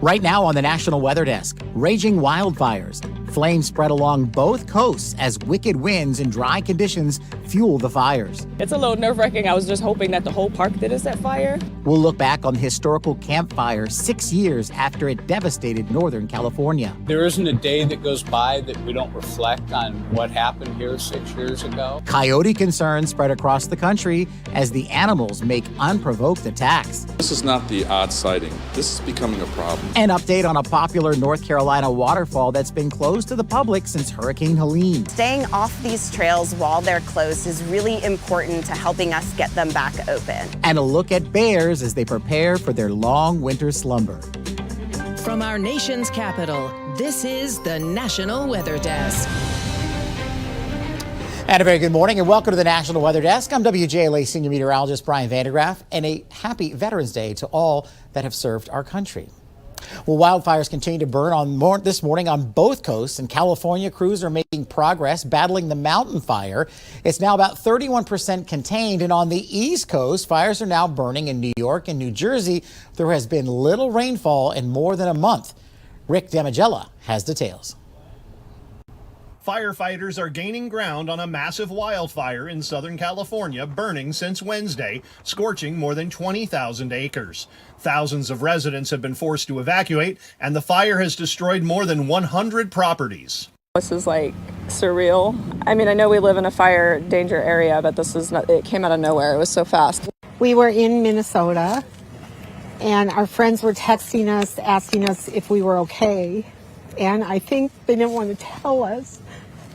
Right now on the National Weather Desk, raging wildfires. Flames spread along both coasts as wicked winds and dry conditions fuel the fires. It's a little nerve-wracking. I was just hoping that the whole park didn't set fire. We'll look back on the historical Camp Fire 6 years after it devastated Northern California. There isn't a day that goes by that we don't reflect on what happened here 6 years ago. Coyote concerns spread across the country as the animals make unprovoked attacks. This is not the odd sighting. This is becoming a problem. An update on a popular North Carolina waterfall that's been closed to the public since Hurricane Helene. Staying off these trails while they're closed is really important to helping us get them back open. And a look at bears as they prepare for their long winter slumber. From our nation's capital, this is the National Weather Desk. And a very good morning and welcome to the National Weather Desk. I'm WJLA Senior Meteorologist Brian Vandergraff, and a happy Veterans Day to all that have served our country. Well, wildfires continue to burn this morning on both coasts. In California, crews are making progress battling the mountain fire. It's now about 31% contained. And on the East Coast, fires are now burning in New York and New Jersey. There has been little rainfall in more than a month. Rick Damigella has details. Firefighters are gaining ground on a massive wildfire in Southern California, burning since Wednesday, scorching more than 20,000 acres. Thousands of residents have been forced to evacuate, and the fire has destroyed more than 100 properties. This is like surreal. I mean, I know we live in a fire danger area, but this is not, it came out of nowhere. It was so fast. We were in Minnesota, and our friends were texting us, asking us if we were okay. And I think they didn't want to tell us,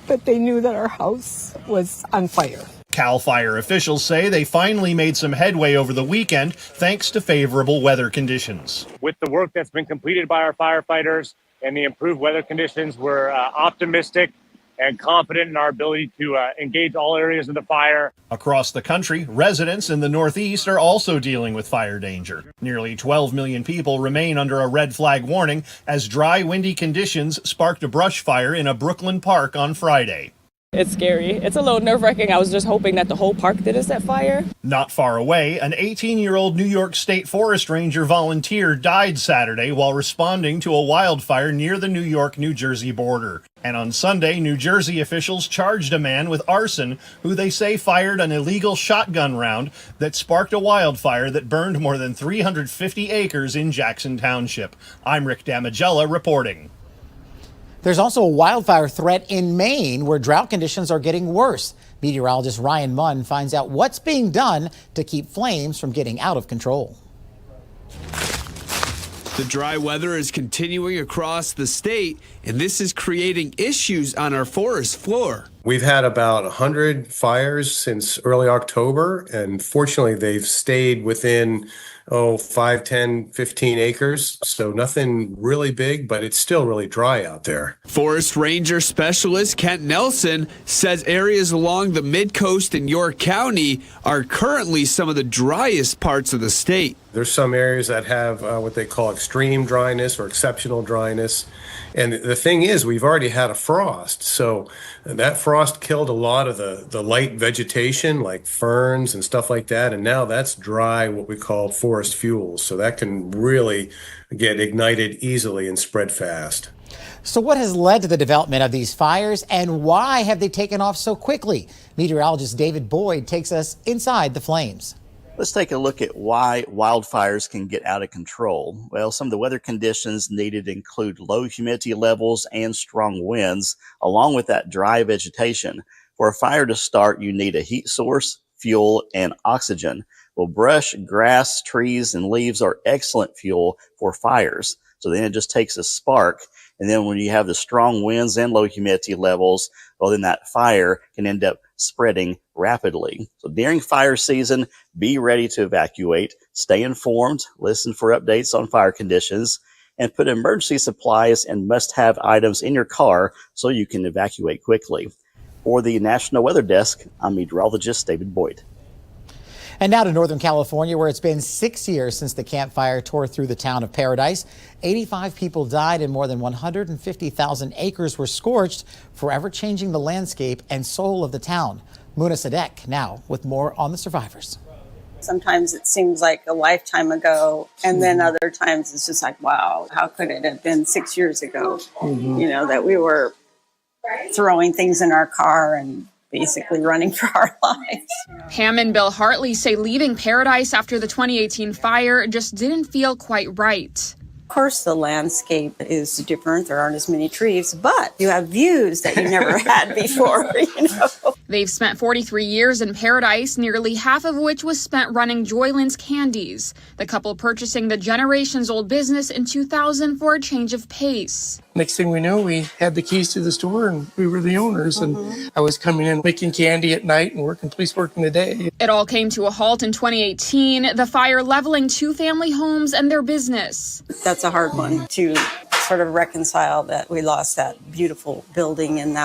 but they knew that our house was on fire. CAL FIRE officials say they finally made some headway over the weekend thanks to favorable weather conditions. With the work that's been completed by our firefighters and the improved weather conditions, we're optimistic and confident in our ability to engage all areas of the fire. Across the country, residents in the Northeast are also dealing with fire danger. Nearly 12 million people remain under a red flag warning as dry, windy conditions sparked a brush fire in a Brooklyn park on Friday. It's scary. It's a little nerve-wracking. I was just hoping that the whole park didn't set fire. Not far away, an 18-year-old New York State Forest Ranger volunteer died Saturday while responding to a wildfire near the New York-New Jersey border. And on Sunday, New Jersey officials charged a man with arson who they say fired an illegal shotgun round that sparked a wildfire that burned more than 350 acres in Jackson Township. I'm Rick Damigella reporting. There's also a wildfire threat in Maine where drought conditions are getting worse. Meteorologist Ryan Munn finds out what's being done to keep flames from getting out of control. The dry weather is continuing across the state, and this is creating issues on our forest floor. We've had about 100 fires since early October, and fortunately they've stayed within 5, 10, 15 acres. So nothing really big, but it's still really dry out there. Forest Ranger Specialist Kent Nelson says areas along the mid-coast in York County are currently some of the driest parts of the state. There's some areas that have what they call extreme dryness or exceptional dryness. And the thing is, we've already had a frost. So that frost killed a lot of the light vegetation like ferns and stuff like that. And now that's dry, what we call forest fuels. So that can really get ignited easily and spread fast. So what has led to the development of these fires and why have they taken off so quickly? Meteorologist David Boyd takes us inside the flames. Let's take a look at why wildfires can get out of control. Well, some of the weather conditions needed include low humidity levels and strong winds, along with that dry vegetation. For a fire to start, you need a heat source, fuel, and oxygen. Well, brush, grass, trees, and leaves are excellent fuel for fires. So then it just takes a spark. And then when you have the strong winds and low humidity levels, well, then that fire can end up spreading rapidly. So during fire season, be ready to evacuate, stay informed, listen for updates on fire conditions, and put emergency supplies and must-have items in your car so you can evacuate quickly. For the National Weather Desk, I'm meteorologist David Boyd. And now to Northern California, where it's been 6 years since the Camp Fire tore through the town of Paradise. 85 people died and more than 150,000 acres were scorched, forever changing the landscape and soul of the town. Muna Sadek now with more on the survivors. Sometimes it seems like a lifetime ago, and then other times it's just like, wow, how could it have been 6 years ago? You know, that we were throwing things in our car and basically running for our lives. Pam and Bill Hartley say leaving Paradise after the 2018 fire just didn't feel quite right. Of course, the landscape is different. There aren't as many trees, but you have views that you never had before, you know. They've spent 43 years in Paradise, nearly half of which was spent running Joyland's Candies, the couple purchasing the generations-old business in 2000 for a change of pace. Next thing we know, we had the keys to the store and we were the owners. And I was coming in making candy at night and working police work in the day. It all came to a halt in 2018, the fire leveling 2 family homes and their business. That's a hard one to sort of reconcile, that we lost that beautiful building and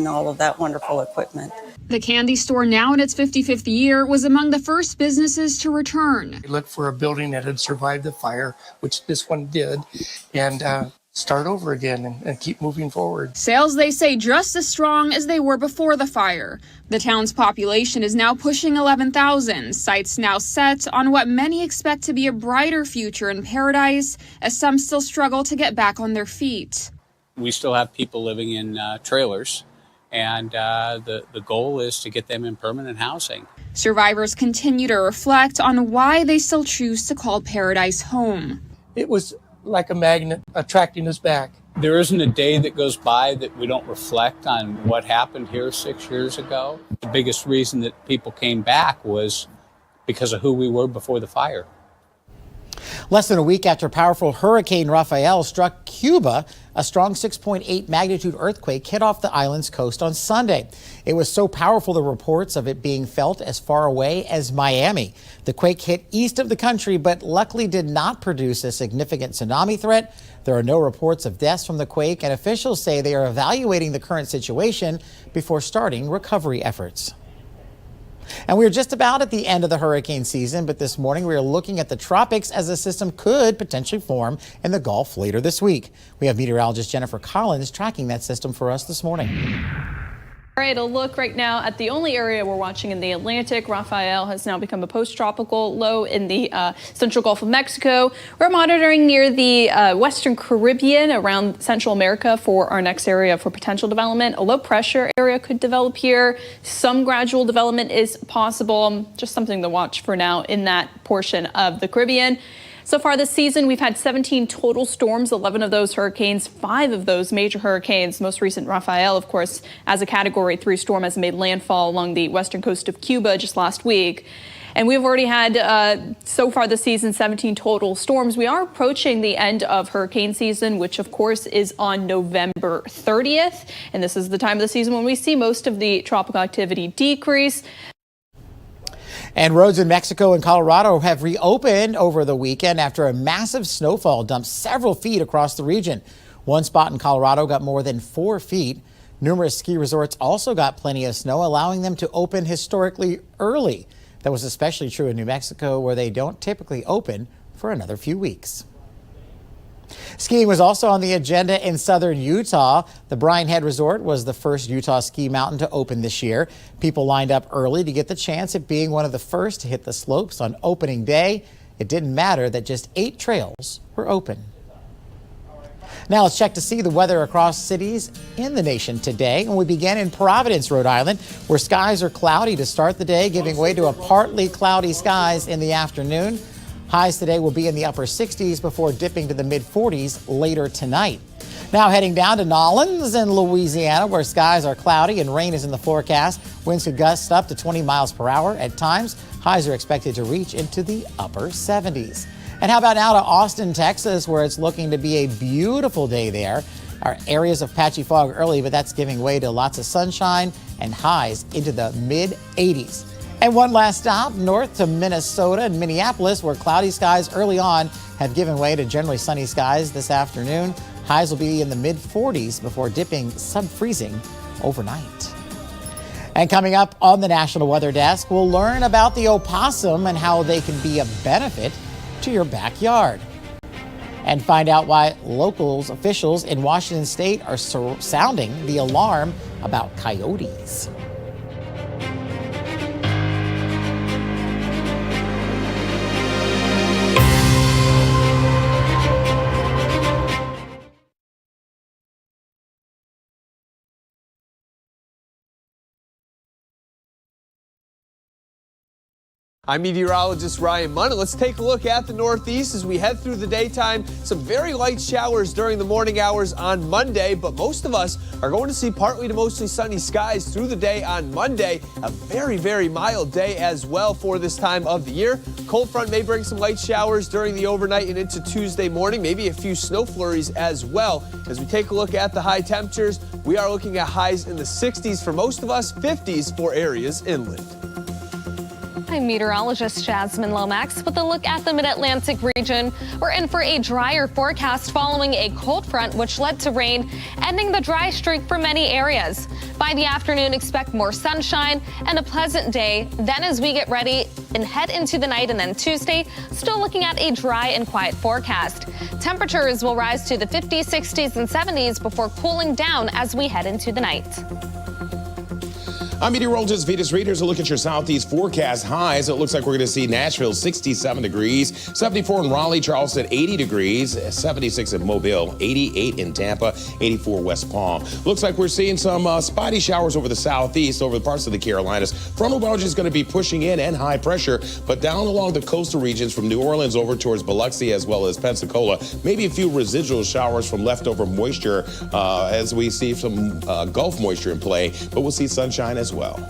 all of that wonderful equipment. The candy store, now in its 55th year, was among the first businesses to return. We looked for a building that had survived the fire, which this one did, and start over again and keep moving forward. Sales, they say, just as strong as they were before the fire. The town's population is now pushing 11,000, sights now set on what many expect to be a brighter future in Paradise, as some still struggle to get back on their feet. We still have people living in trailers, and the goal is to get them in permanent housing. Survivors continue to reflect on why they still choose to call Paradise home. It was like a magnet attracting us back. There isn't a day that goes by that we don't reflect on what happened here 6 years ago. The biggest reason that people came back was because of who we were before the fire. Less than a week after powerful Hurricane Rafael struck Cuba, a strong 6.8 magnitude earthquake hit off the island's coast on Sunday. It was so powerful, the reports of it being felt as far away as Miami. The quake hit east of the country, but luckily did not produce a significant tsunami threat. There are no reports of deaths from the quake, and officials say they are evaluating the current situation before starting recovery efforts. And we're just about at the end of the hurricane season, but this morning we are looking at the tropics as a system could potentially form in the Gulf later this week. We have meteorologist Jennifer Collins tracking that system for us this morning. All right, a look right now at the only area we're watching in the Atlantic. Rafael has now become a post-tropical low in the central Gulf of Mexico. We're monitoring near the Western Caribbean around Central America for our next area for potential development. A low pressure area could develop here. Some gradual development is possible. Just something to watch for now in that portion of the Caribbean. So far this season, we've had 17 total storms, 11 of those hurricanes, 5 of those major hurricanes. Most recent Rafael, of course, as a Category 3 storm, has made landfall along the western coast of Cuba just last week. And we've already had, so far this season, 17 total storms. We are approaching the end of hurricane season, which, of course, is on November 30th. And this is the time of the season when we see most of the tropical activity decrease. And roads in Mexico and Colorado have reopened over the weekend after a massive snowfall dumped several feet across the region. One spot in Colorado got more than 4 feet. Numerous ski resorts also got plenty of snow, allowing them to open historically early. That was especially true in New Mexico, where they don't typically open for another few weeks. Skiing was also on the agenda in southern Utah. The Bryan Head Resort was the first Utah ski mountain to open this year. People lined up early to get the chance at being one of the first to hit the slopes on opening day. It didn't matter that just 8 trails were open. Now let's check to see the weather across cities in the nation today. And we begin in Providence, Rhode Island, where skies are cloudy to start the day, giving way to a partly cloudy skies in the afternoon. Highs today will be in the upper 60s before dipping to the mid-40s later tonight. Now heading down to Nolens in Louisiana, where skies are cloudy and rain is in the forecast. Winds could gust up to 20 miles per hour at times. Highs are expected to reach into the upper 70s. And how about now to Austin, Texas, where it's looking to be a beautiful day there. Our areas of patchy fog early, but that's giving way to lots of sunshine and highs into the mid-80s. And one last stop north to Minnesota and Minneapolis, where cloudy skies early on have given way to generally sunny skies this afternoon. Highs will be in the mid-40s before dipping sub-freezing overnight. And coming up on the National Weather Desk, we'll learn about the opossum and how they can be a benefit to your backyard. And find out why officials in Washington state are sounding the alarm about coyotes. I'm meteorologist Ryan Munn. Let's take a look at the Northeast as we head through the daytime. Some very light showers during the morning hours on Monday, but most of us are going to see partly to mostly sunny skies through the day on Monday. A very, very mild day as well for this time of the year. Cold front may bring some light showers during the overnight and into Tuesday morning, maybe a few snow flurries as well. As we take a look at the high temperatures, we are looking at highs in the 60s for most of us, 50s for areas inland. I'm meteorologist Jasmine Lomax with a look at the mid-Atlantic region. We're in for a drier forecast following a cold front which led to rain, ending the dry streak for many areas. By the afternoon, expect more sunshine and a pleasant day. Then as we get ready and head into the night and then Tuesday, still looking at a dry and quiet forecast. Temperatures will rise to the 50s, 60s, and 70s before cooling down as we head into the night. I'm meteorologist Vetus Readers. A look at your southeast forecast highs. It looks like we're going to see Nashville 67 degrees, 74 in Raleigh, Charleston 80 degrees, 76 in Mobile, 88 in Tampa, 84 West Palm. Looks like we're seeing some spotty showers over the southeast, over the parts of the Carolinas. Frontal boundary is going to be pushing in and high pressure, but down along the coastal regions from New Orleans over towards Biloxi as well as Pensacola, maybe a few residual showers from leftover moisture as we see some Gulf moisture in play, but we'll see sunshine as well.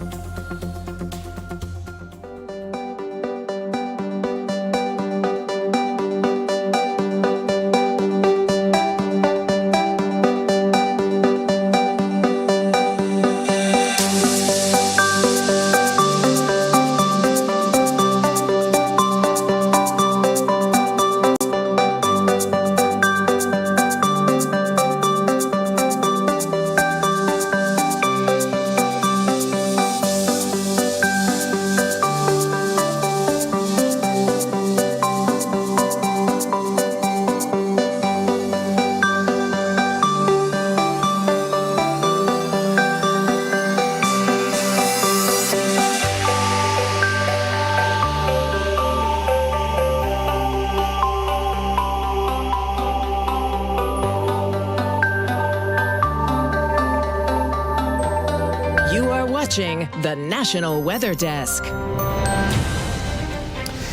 The National Weather Desk.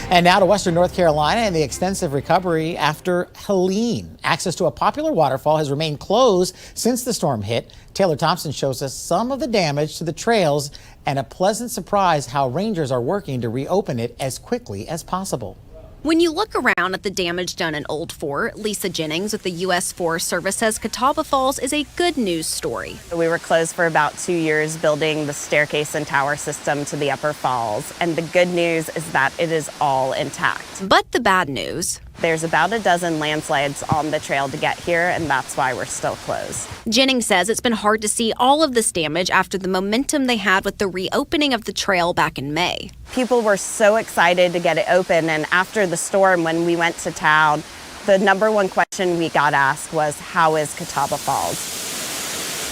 And now to Western North Carolina and the extensive recovery after Helene. Access to a popular waterfall has remained closed since the storm hit. Taylor Thompson shows us some of the damage to the trails and a pleasant surprise how rangers are working to reopen it as quickly as possible. When you look around at the damage done in Old Fort, Lisa Jennings with the U.S. Forest Service says Catawba Falls is a good news story. We were closed for about 2 years building the staircase and tower system to the upper falls, and the good news is that it is all intact. But the bad news? There's about a dozen landslides on the trail to get here, and that's why we're still closed. Jennings says it's been hard to see all of this damage after the momentum they had with the reopening of the trail back in May. People were so excited to get it open, and after the storm, when we went to town, the number one question we got asked was, how is Catawba Falls?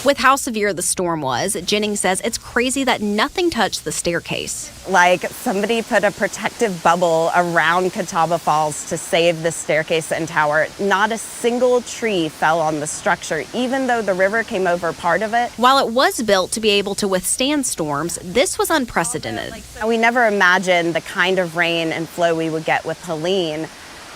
With how severe the storm was, Jennings says it's crazy that nothing touched the staircase. Like somebody put a protective bubble around Catawba Falls to save the staircase and tower. Not a single tree fell on the structure, even though the river came over part of it. While it was built to be able to withstand storms, this was unprecedented. We never imagined the kind of rain and flow we would get with Helene,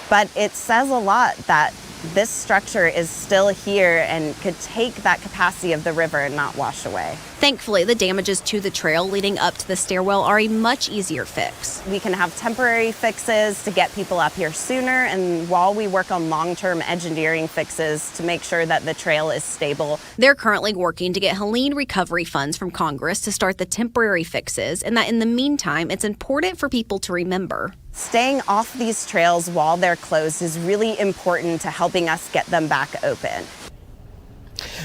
but it says a lot that this structure is still here and could take that capacity of the river and not wash away. Thankfully, the damages to the trail leading up to the stairwell are a much easier fix. We can have temporary fixes to get people up here sooner, and while we work on long-term engineering fixes to make sure that the trail is stable. They're currently working to get Helene recovery funds from Congress to start the temporary fixes, and that in the meantime, it's important for people to remember. Staying off these trails while they're closed is really important to helping us get them back open.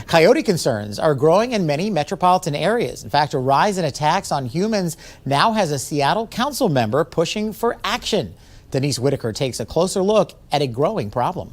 Coyote concerns are growing in many metropolitan areas. In fact, a rise in attacks on humans now has a Seattle council member pushing for action. Denise Whitaker takes a closer look at a growing problem.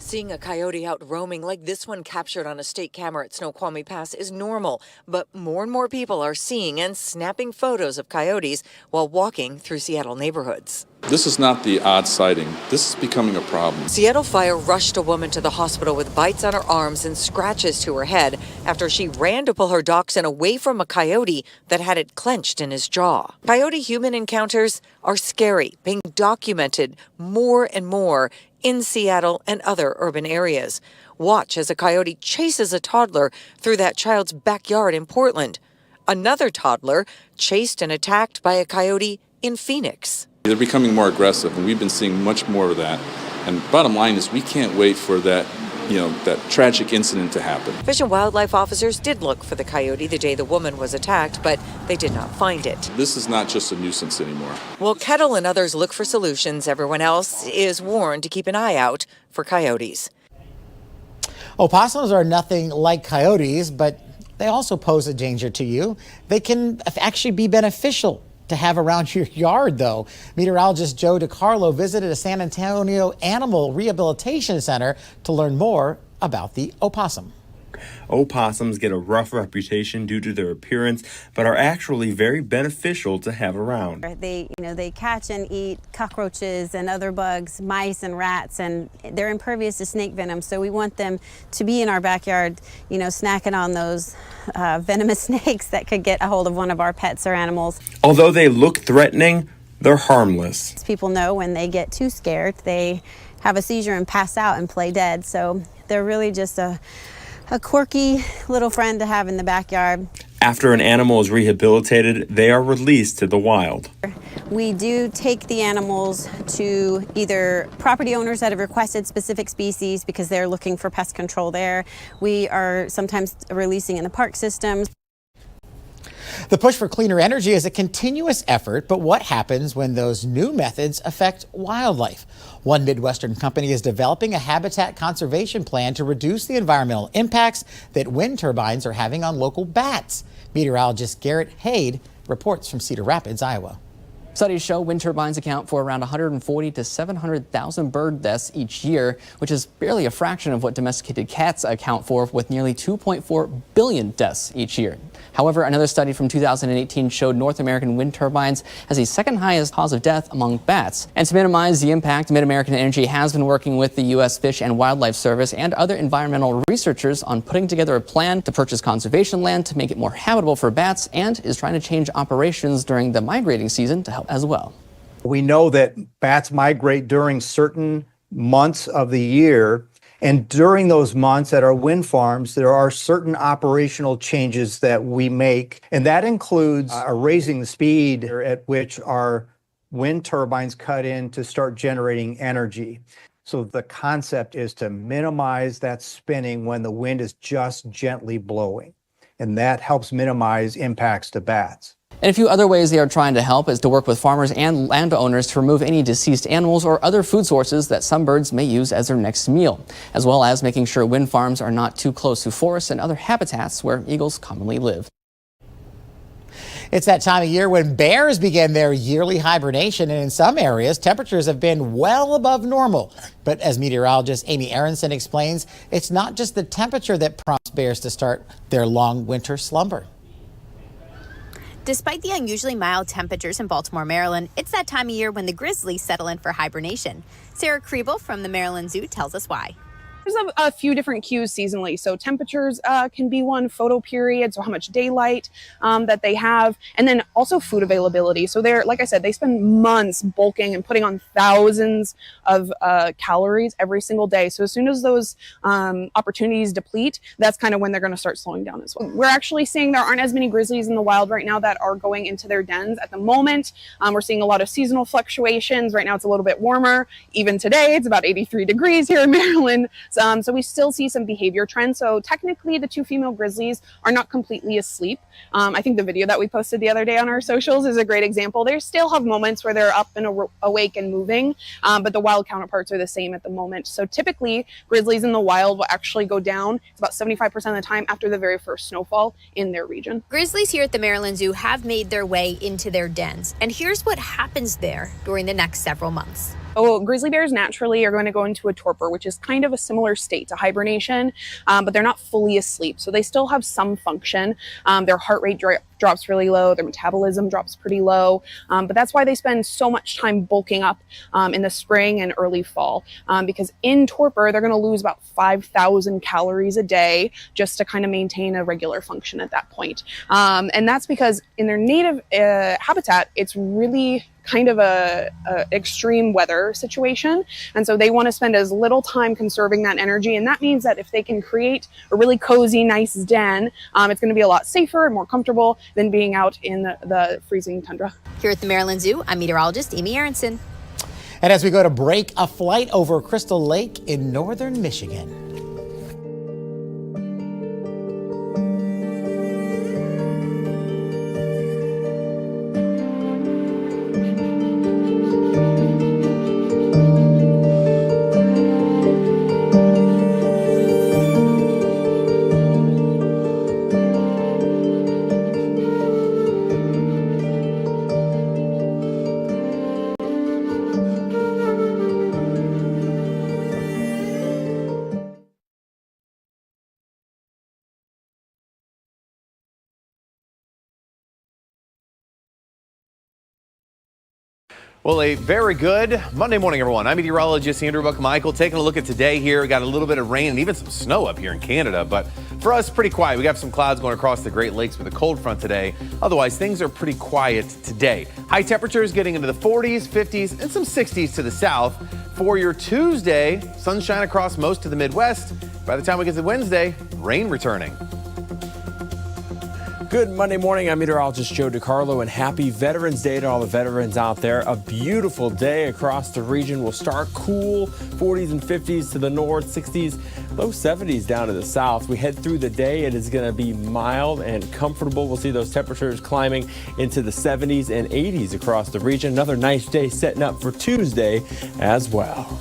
Seeing a coyote out roaming like this one captured on a state camera at Snoqualmie Pass is normal, but more and more people are seeing and snapping photos of coyotes while walking through Seattle neighborhoods. This is not the odd sighting. This is becoming a problem. Seattle Fire rushed a woman to the hospital with bites on her arms and scratches to her head after she ran to pull her dachshund away from a coyote that had it clenched in his jaw. Coyote-human encounters are scary, being documented more and more in Seattle and other urban areas. Watch as a coyote chases a toddler through that child's backyard in Portland. Another toddler chased and attacked by a coyote in Phoenix. They're becoming more aggressive, and we've been seeing much more of that. And bottom line is we can't wait for that, that tragic incident to happen. Fish and Wildlife officers did look for the coyote the day the woman was attacked, but they did not find it. This is not just a nuisance anymore. While Kettle and others look for solutions, everyone else is warned to keep an eye out for coyotes. Opossums are nothing like coyotes, but they also pose a danger to you. They can actually be beneficial to have around your yard, though. Meteorologist Joe DiCarlo visited a San Antonio Animal Rehabilitation Center to learn more about the opossum. Opossums get a rough reputation due to their appearance, but are actually very beneficial to have around. They catch and eat cockroaches and other bugs, mice and rats, and they're impervious to snake venom. So we want them to be in our backyard, snacking on those venomous snakes that could get a hold of one of our pets or animals. Although they look threatening, they're harmless. People know when they get too scared, they have a seizure and pass out and play dead. So they're really just a quirky little friend to have in the backyard. After an animal is rehabilitated, they are released to the wild. We do take the animals to either property owners that have requested specific species because they're looking for pest control there. We are sometimes releasing in the park systems. The push for cleaner energy is a continuous effort, but what happens when those new methods affect wildlife? One Midwestern company is developing a habitat conservation plan to reduce the environmental impacts that wind turbines are having on local bats. Meteorologist Garrett Haid reports from Cedar Rapids, Iowa. Studies show wind turbines account for around 140 to 700,000 bird deaths each year, which is barely a fraction of what domesticated cats account for, with nearly 2.4 billion deaths each year. However, another study from 2018 showed North American wind turbines as the second highest cause of death among bats. And to minimize the impact, Mid-American Energy has been working with the U.S. Fish and Wildlife Service and other environmental researchers on putting together a plan to purchase conservation land to make it more habitable for bats, and is trying to change operations during the migrating season to help as well. We know that bats migrate during certain months of the year, and during those months at our wind farms, there are certain operational changes that we make, and that includes raising the speed at which our wind turbines cut in to start generating energy. So the concept is to minimize that spinning when the wind is just gently blowing, and that helps minimize impacts to bats. And a few other ways they are trying to help is to work with farmers and landowners to remove any deceased animals or other food sources that some birds may use as their next meal, as well as making sure wind farms are not too close to forests and other habitats where eagles commonly live. It's that time of year when bears begin their yearly hibernation, and in some areas, temperatures have been well above normal. But as meteorologist Amy Aronson explains, it's not just the temperature that prompts bears to start their long winter slumber. Despite the unusually mild temperatures in Baltimore, Maryland, it's that time of year when the grizzlies settle in for hibernation. Sarah Kriebel from the Maryland Zoo tells us why. There's a few different cues seasonally. So temperatures can be one, photo period, so how much daylight that they have, and then also food availability. So they're, like I said, they spend months bulking and putting on thousands of calories every single day. So as soon as those opportunities deplete, that's kind of when they're going to start slowing down as well. We're actually seeing there aren't as many grizzlies in the wild right now that are going into their dens at the moment. We're seeing a lot of seasonal fluctuations. Right now it's a little bit warmer. Even today, it's about 83 degrees here in Maryland. So we still see some behavior trends. So technically the two female grizzlies are not completely asleep. I think the video that we posted the other day on our socials is a great example. They still have moments where they're up and awake and moving, but the wild counterparts are the same at the moment. So typically grizzlies in the wild will actually go down. It's about 75% of the time after the very first snowfall in their region. Grizzlies here at the Maryland Zoo have made their way into their dens. And here's what happens there during the next several months. So grizzly bears naturally are going to go into a torpor, which is kind of a similar state to hibernation, but they're not fully asleep. So they still have some function. Their heart rate drops really low. Their metabolism drops pretty low. But that's why they spend so much time bulking up in the spring and early fall, because in torpor, they're going to lose about 5,000 calories a day just to kind of maintain a regular function at that point. And that's because in their native habitat, it's really kind of a extreme weather situation, and so they want to spend as little time conserving that energy, and that means that if they can create a really cozy, nice den, it's going to be a lot safer and more comfortable than being out in the freezing tundra. Here at the Maryland Zoo, I'm meteorologist Amy Aronson. And as we go to break, a flight over Crystal Lake in northern Michigan. Well, a very good Monday morning, everyone. I'm meteorologist Andrew Buckmichael, taking a look at today here. We got a little bit of rain and even some snow up here in Canada, but for us, pretty quiet. We got some clouds going across the Great Lakes with a cold front today. Otherwise, things are pretty quiet today. High temperatures getting into the 40s, 50s, and some 60s to the south. For your Tuesday, sunshine across most of the Midwest. By the time we get to Wednesday, rain returning. Good Monday morning. I'm meteorologist Joe DiCarlo, and happy Veterans Day to all the veterans out there. A beautiful day across the region. We'll start cool, 40s and 50s to the north, 60s, low 70s down to the south. We head through the day. It is going to be mild and comfortable. We'll see those temperatures climbing into the 70s and 80s across the region. Another nice day setting up for Tuesday as well.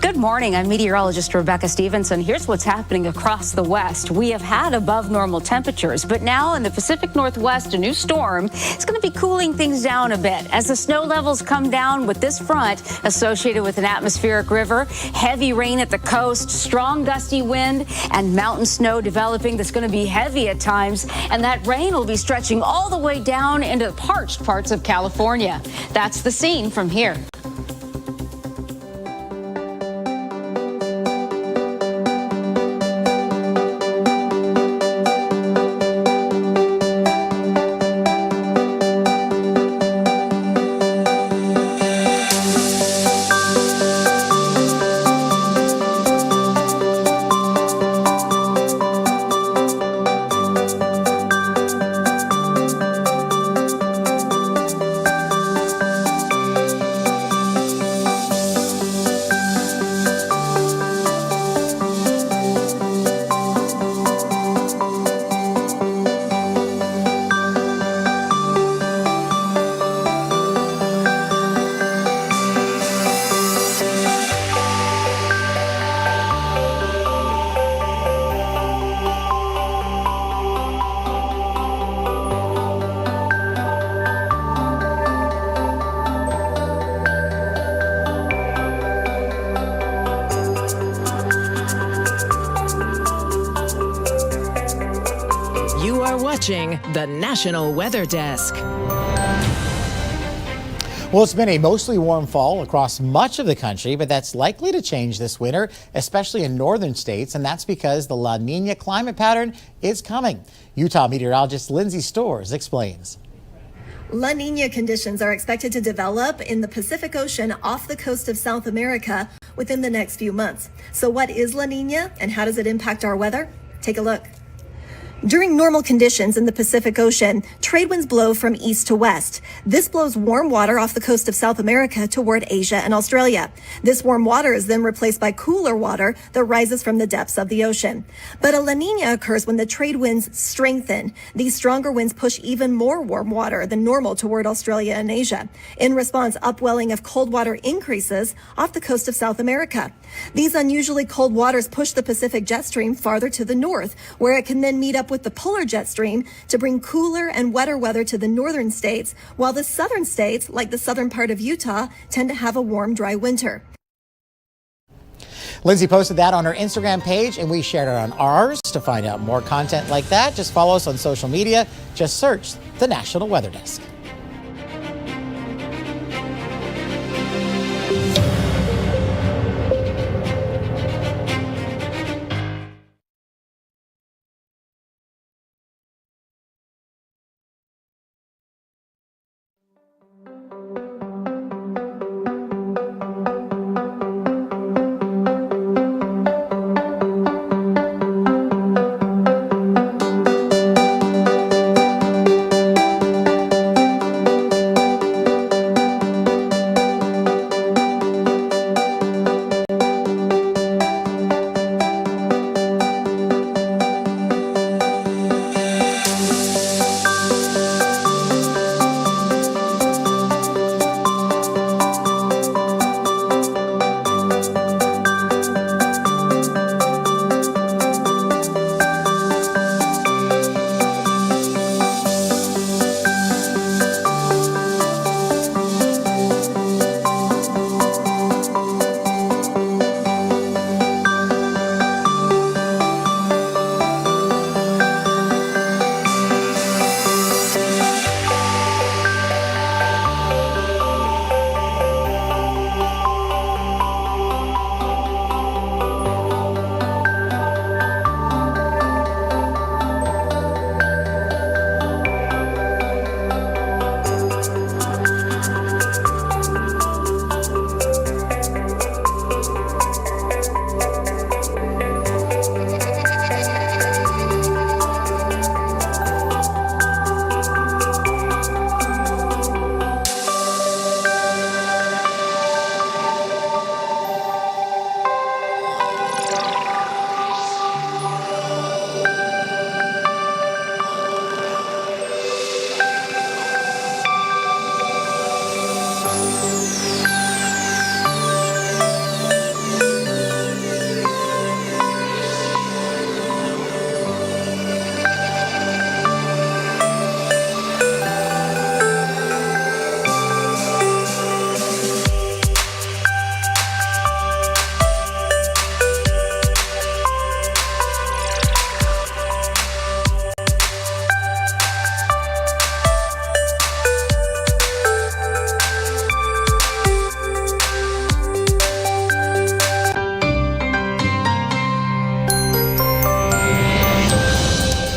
Good morning. I'm meteorologist Rebecca Stevenson. Here's what's happening across the West. We have had above normal temperatures, but now in the Pacific Northwest, a new storm is going to be cooling things down a bit as the snow levels come down with this front associated with an atmospheric river, heavy rain at the coast, strong gusty wind, and mountain snow developing that's going to be heavy at times. And that rain will be stretching all the way down into the parched parts of California. That's the scene from here. Watching the National Weather Desk. Well, it's been a mostly warm fall across much of the country, but that's likely to change this winter, especially in northern states, and that's because the La Nina climate pattern is coming. Utah meteorologist Lindsay Storrs explains. La Nina conditions are expected to develop in the Pacific Ocean off the coast of South America within the next few months. So what is La Nina and how does it impact our weather? Take a look. During normal conditions in the Pacific Ocean, trade winds blow from east to west. This blows warm water off the coast of South America toward Asia and Australia. This warm water is then replaced by cooler water that rises from the depths of the ocean. But a La Nina occurs when the trade winds strengthen. These stronger winds push even more warm water than normal toward Australia and Asia. In response, upwelling of cold water increases off the coast of South America. These unusually cold waters push the Pacific jet stream farther to the north, where it can then meet up up with the polar jet stream to bring cooler and wetter weather to the northern states, while the southern states, like the southern part of Utah, tend to have a warm, dry winter. Lindsay posted that on her Instagram page, and we shared it on ours. To find out more content like that, just follow us on social media. Just search the National Weather Desk.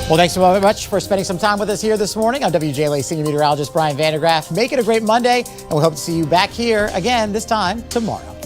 Well, thanks so much for spending some time with us here this morning. I'm WJLA Senior Meteorologist Brian Vandergraff. Make it a great Monday, and we hope to see you back here again this time tomorrow.